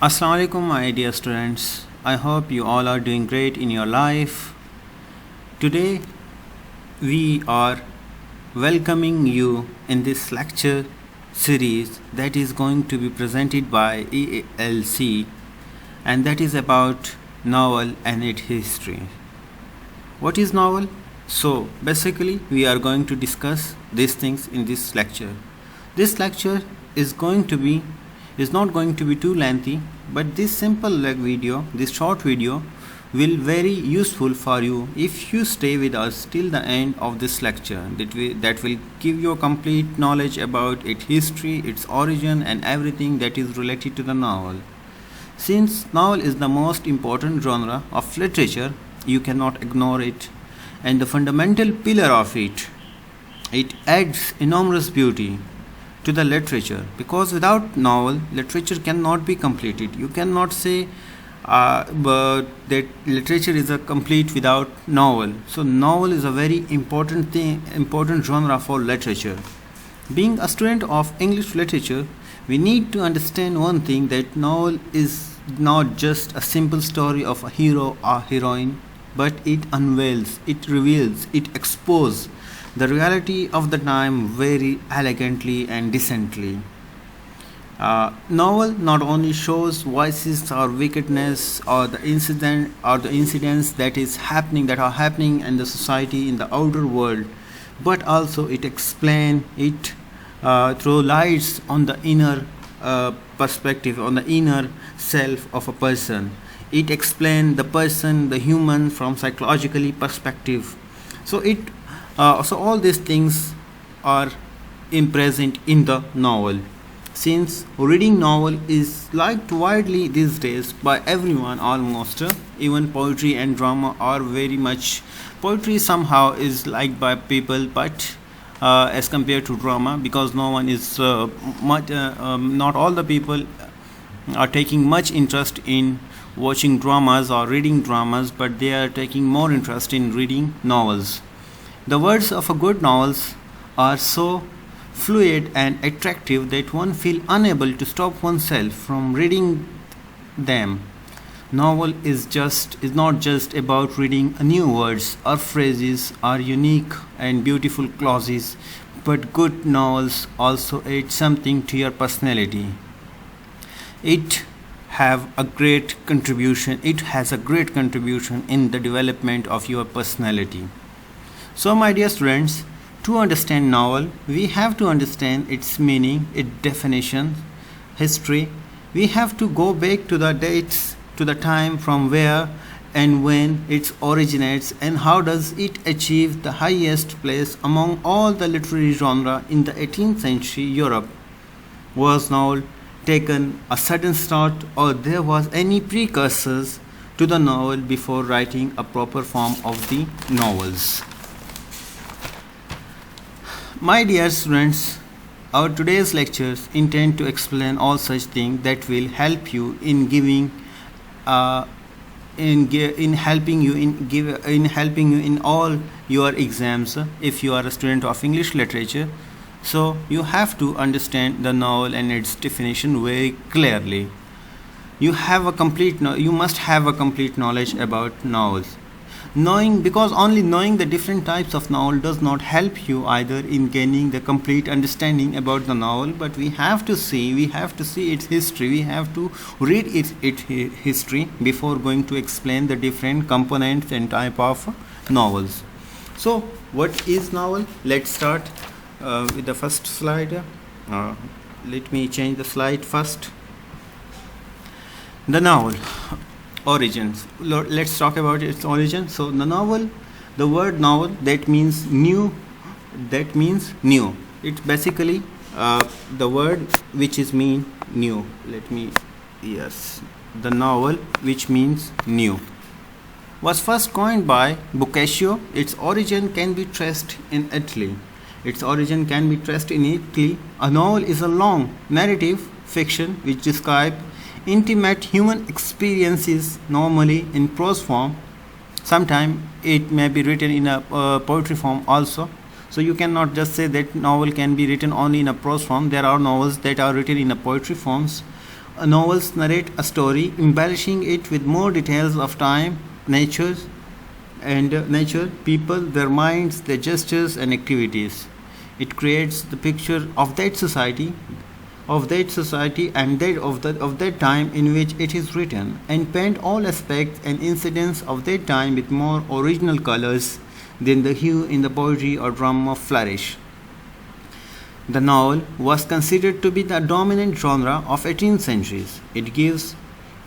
Assalamu alaikum, my dear students. I hope you all are doing great in your life. Today we are welcoming you in this lecture series that is going to be presented by EELC, and that is about novel and its history. What is novel? So basically we are going to discuss these things in this lecture. This lecture is not going to be too lengthy, but this short video will very useful for you if you stay with us till the end of this lecture. That will give you a complete knowledge about its history, its origin, and everything that is related to the novel. Since novel is the most important genre of literature, you cannot ignore it, and the fundamental pillar of it adds enormous beauty to the literature, because without novel literature cannot be completed. You cannot say but that literature is a complete without novel. So novel is a very important genre for literature. Being a student of English literature, we need to understand one thing, that novel is not just a simple story of a hero or heroine, but it unveils, it reveals, it exposes the reality of the time very elegantly and decently. Novel not only shows vices or wickedness or the incidents that are happening in the society, in the outer world, but also it explains it through lights on the inner perspective, on the inner self of a person. It explains the person, the human, from psychologically perspective. So all these things are present in the novel. Since reading novel is liked widely these days by everyone almost, even poetry and drama are very much. Poetry somehow is liked by people, but as compared to drama, because no one is not all the people are taking much interest in watching dramas or reading dramas, but they are taking more interest in reading novels. The words of a good novels are so fluid and attractive that one feels unable to stop oneself from reading them. Novel is not just about reading new words or phrases or unique and beautiful clauses, but good novels also add something to your personality. It has a great contribution in the development of your personality. So my dear students, to understand novel, we have to understand its meaning, its definition, history. We have to go back to the dates, to the time from where and when it originates, and how does it achieve the highest place among all the literary genre in the 18th century Europe. Was novel taken a sudden start, or there was any precursors to the novel before writing a proper form of the novels? My dear students, our today's lectures intend to explain all such things that will help you in helping you in all your exams if you are a student of English literature. So you have to understand the novel and its definition very clearly. You must have a complete knowledge about novels. Because only knowing the different types of novel does not help you either in gaining the complete understanding about the novel, but we have to see its history. We have to read its history before going to explain the different components and type of novels. So what is novel? Let's start with the first slide. Let me change the slide first. The novel origins. Let's talk about its origin. So the word novel, that means new. It's basically the word which is mean new. The novel which means new was first coined by Boccaccio. Its origin can be traced in Italy. A novel is a long narrative fiction which describes intimate human experiences, normally in prose form. Sometimes it may be written in a poetry form also. So you cannot just say that novel can be written only in a prose form. There are novels that are written in a poetry forms. novels narrate a story, embellishing it with more details of time, nature, people, their minds, their gestures and activities. It creates the picture of that society, and that time in which it is written, and paint all aspects and incidents of that time with more original colors than the hue in the poetry or drama flourish. The novel was considered to be the dominant genre of 18th centuries. It gives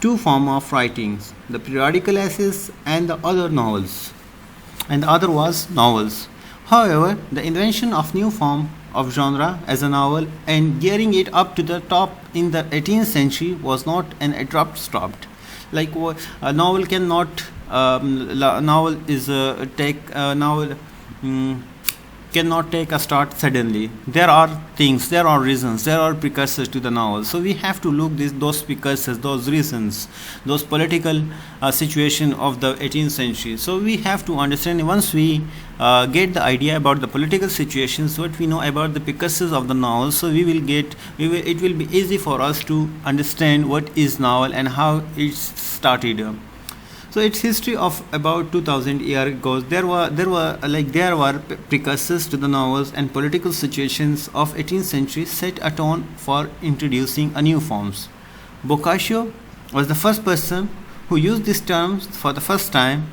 two forms of writings, the periodical essays and the other was novels. However, the invention of new form of genre as a novel and gearing it up to the top in the 18th century was not an abrupt stop. Like a novel cannot novel is take novel cannot take a start suddenly. There are things, there are reasons, there are precursors to the novel. So we have to look those precursors, those reasons, those political situation of the 18th century. So we have to understand, once we get the idea about the political situations, what we know about the precursors of the novel, so it will be easy for us to understand what is novel and how it started. So its history of about 2000 years goes. There were precursors to the novels and political situations of 18th century set a tone for introducing a new forms. Boccaccio was the first person who used these terms for the first time.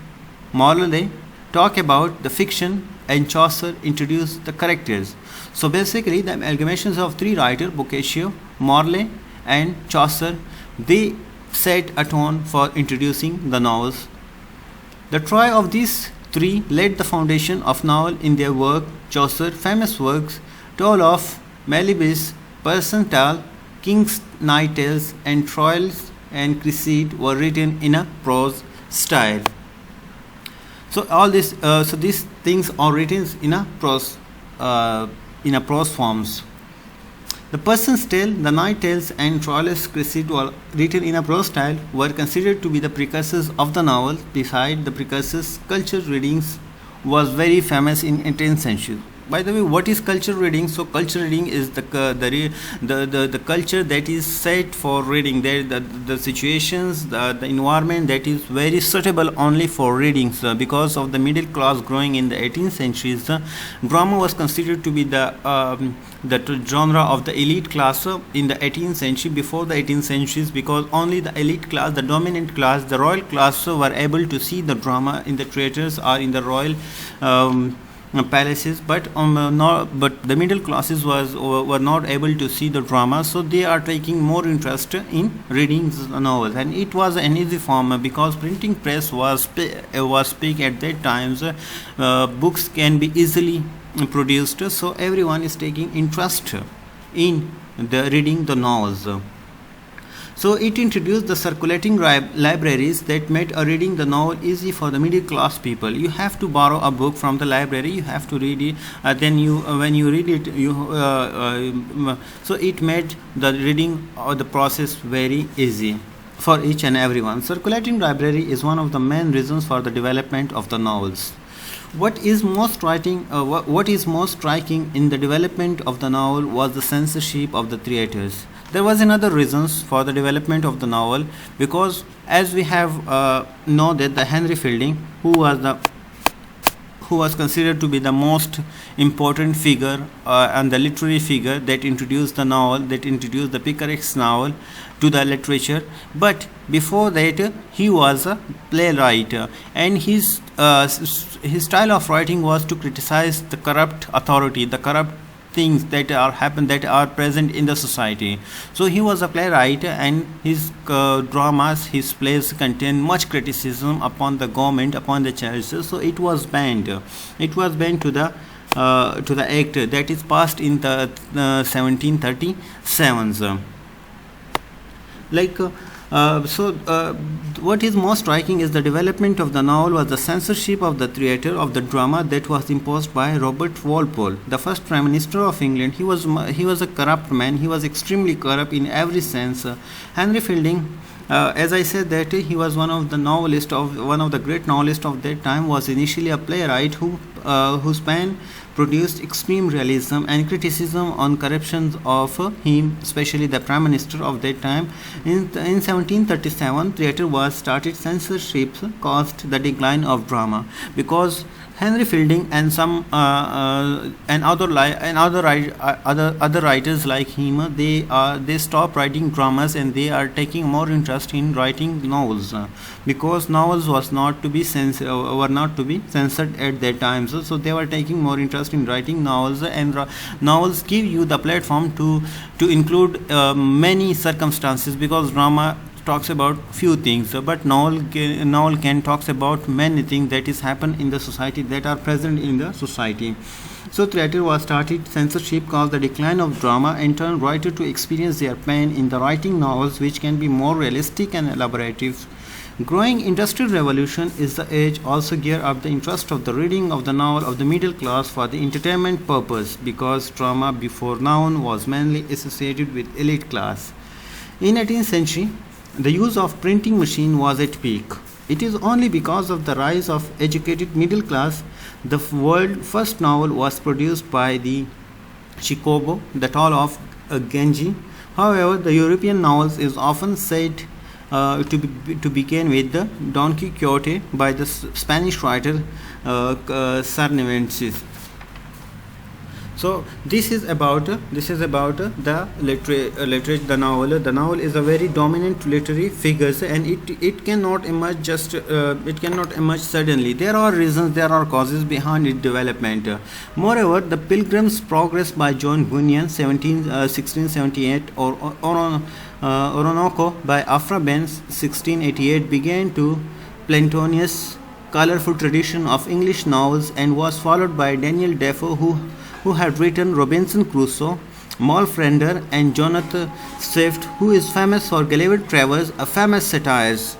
Morley talked about the fiction, and Chaucer introduced the characters. So basically, the amalgamations of three writers, Boccaccio, Morley, and Chaucer, they set a tone for introducing the novels. The trio of these three laid the foundation of novel in their work. Chaucer's famous works, Toll of Melibys, Percental, King's Night Tales, and Troilus and Cresside were written in a prose style. So these things are written in a prose forms. The Person's Tale, the Night Tales, and Troilus Cresside were written in a prose style, were considered to be the precursors of the novel. Beside the precursors, culture readings was very famous in 18th century. By the way, what is culture reading? So culture reading is the culture that is set for reading. The situations, the environment that is very suitable only for reading. So because of the middle class growing in the 18th centuries, the drama was considered to be the genre of the elite class in the 18th century. Before the 18th centuries, because only the elite class, the dominant class, the royal class were able to see the drama in the theatres or in the royal palaces, but the middle classes were not able to see the drama, so they are taking more interest in reading the novels, and it was an easy form because printing press was big at that time. Books can be easily produced, so everyone is taking interest in the reading the novels. So it introduced the circulating libraries that made reading the novel easy for the middle class people. You have to borrow a book from the library, you have to read it, then when you read it, so it made the reading or the process very easy for each and everyone. Circulating library is one of the main reasons for the development of the novels. What is most striking in the development of the novel was the censorship of the theatres. There was another reasons for the development of the novel, because as we have know that the Henry Fielding, who was considered to be the most important figure and the literary figure that introduced the novel, that introduced the Picaresque novel to the literature. But before that, he was a playwright, and his style of writing was to criticize the corrupt authority, the corrupt things that are present in the society. So he was a playwright, and his dramas, his plays contain much criticism upon the government, upon the churches. So it was banned to the act that is passed in the 1737. What is most striking is the development of the novel was the censorship of the theatre of the drama that was imposed by Robert Walpole, the first Prime Minister of England. He was a corrupt man. He was extremely corrupt in every sense. Henry Fielding, as I said, that he was one of the great novelists of that time, was initially a playwright whose pen produced extreme realism and criticism on corruption of him, especially the Prime Minister of that time. In 1737, theatre was started. Censorship caused the decline of drama because Henry Fielding and some and other writers like him, they stop writing dramas and they are taking more interest in writing novels, because novels were not to be censored at that time. So they were taking more interest in writing novels, and novels give you the platform to include many circumstances, because drama talks about few things, but novel can talks about many things that is happen in the society, that are present in the society. So theatre was started. Censorship caused the decline of drama and turned writers to experience their pain in the writing novels, which can be more realistic and elaborative. Growing industrial revolution is the age also gear up the interest of the reading of the novel of the middle class for the entertainment purpose, because drama before now was mainly associated with elite class. In 18th century, the use of printing machine was at peak. It is only because of the rise of educated middle class the world's first novel was produced by the Chicago, The Tale of Genji. However, the European novels is often said to begin with the Don Quixote by the Spanish writer Cervantes. So this is about the literature. The novel is a very dominant literary figure, and it cannot emerge suddenly. There are reasons, there are causes behind its development. Moreover, The Pilgrim's Progress by John Bunyan 1678 or Orinoco by Afra Benz 1688 began to Plantagenet's colorful tradition of English novels, and was followed by Daniel Defoe, who had written Robinson Crusoe, Moll Frender, and Jonathan Swift, who is famous for Gulliver Travels, a famous satires.